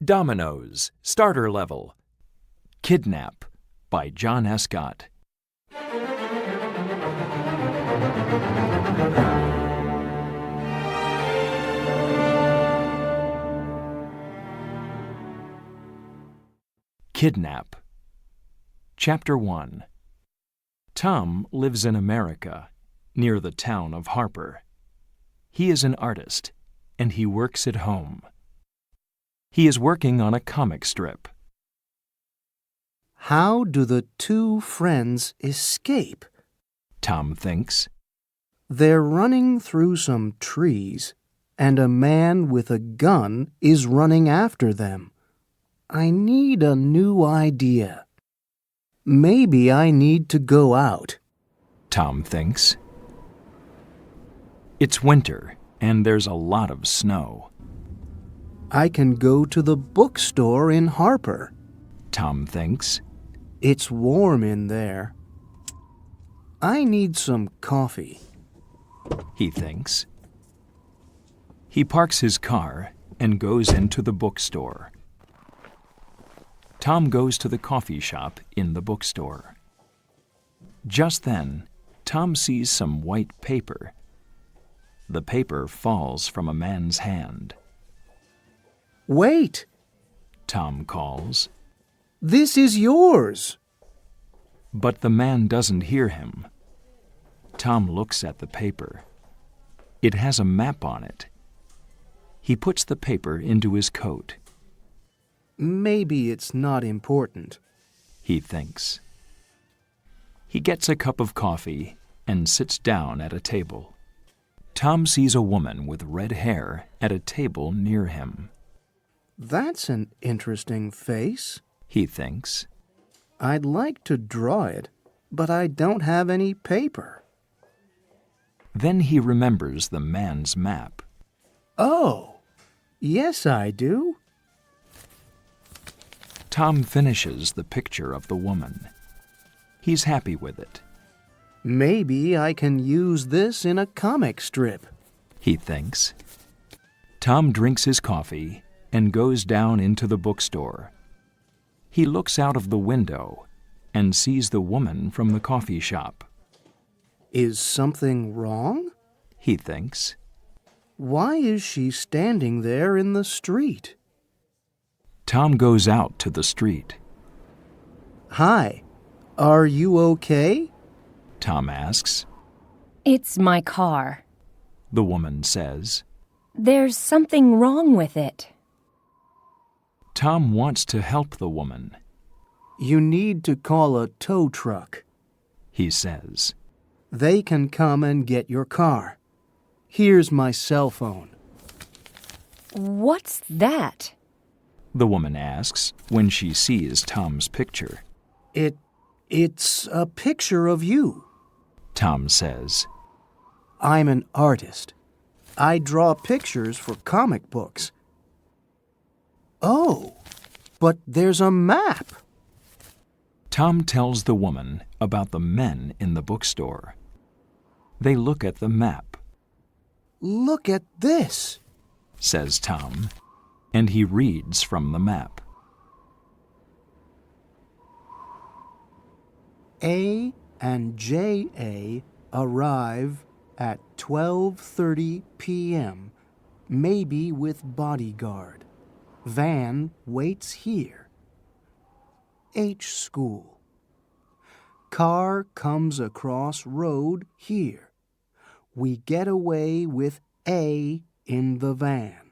Dominoes, Starter Level. Kidnap by John S. Scott. Kidnap. Chapter 1. Tom lives in America, near the town of Harper. He is an artist, and he works at home. He is working on a comic strip. How do the two friends escape? Tom thinks. They're running through some trees, and a man with a gun is running after them. I need a new idea. Maybe I need to go out. Tom thinks. It's winter, and there's a lot of snow. I can go to the bookstore in Harper. Tom thinks. It's warm in there. I need some coffee. He thinks. He parks his car and goes into the bookstore. Tom goes to the coffee shop in the bookstore. Just then, Tom sees some white paper. The paper falls from a man's hand. Wait! Tom calls. This is yours! But the man doesn't hear him. Tom looks at the paper. It has a map on it. He puts the paper into his coat. Maybe it's not important, he thinks. He gets a cup of coffee and sits down at a table. Tom sees a woman with red hair at a table near him. That's an interesting face, he thinks. I'd like to draw it, but I don't have any paper. Then he remembers the man's map. Oh, yes I do. Tom finishes the picture of the woman. He's happy with it. Maybe I can use this in a comic strip, he thinks. Tom drinks his coffee and goes down into the bookstore. He looks out of the window and sees the woman from the coffee shop. Is something wrong? He thinks. Why is she standing there in the street? Tom goes out to the street. Hi, are you okay? Tom asks. It's my car, the woman says. There's something wrong with it. Tom wants to help the woman. You need to call a tow truck, he says. They can come and get your car. Here's my cell phone. What's that? The woman asks when she sees Tom's picture. It's a picture of you, Tom says. I'm an artist. I draw pictures for comic books. Oh, but there's a map. Tom tells the woman about the men in the bookstore. They look at the map. Look at this, says Tom, and he reads from the map. A and J.A. arrive at 12:30 p.m., maybe with bodyguard. Van waits here. H school. Car comes across road here. We get away with A in the van.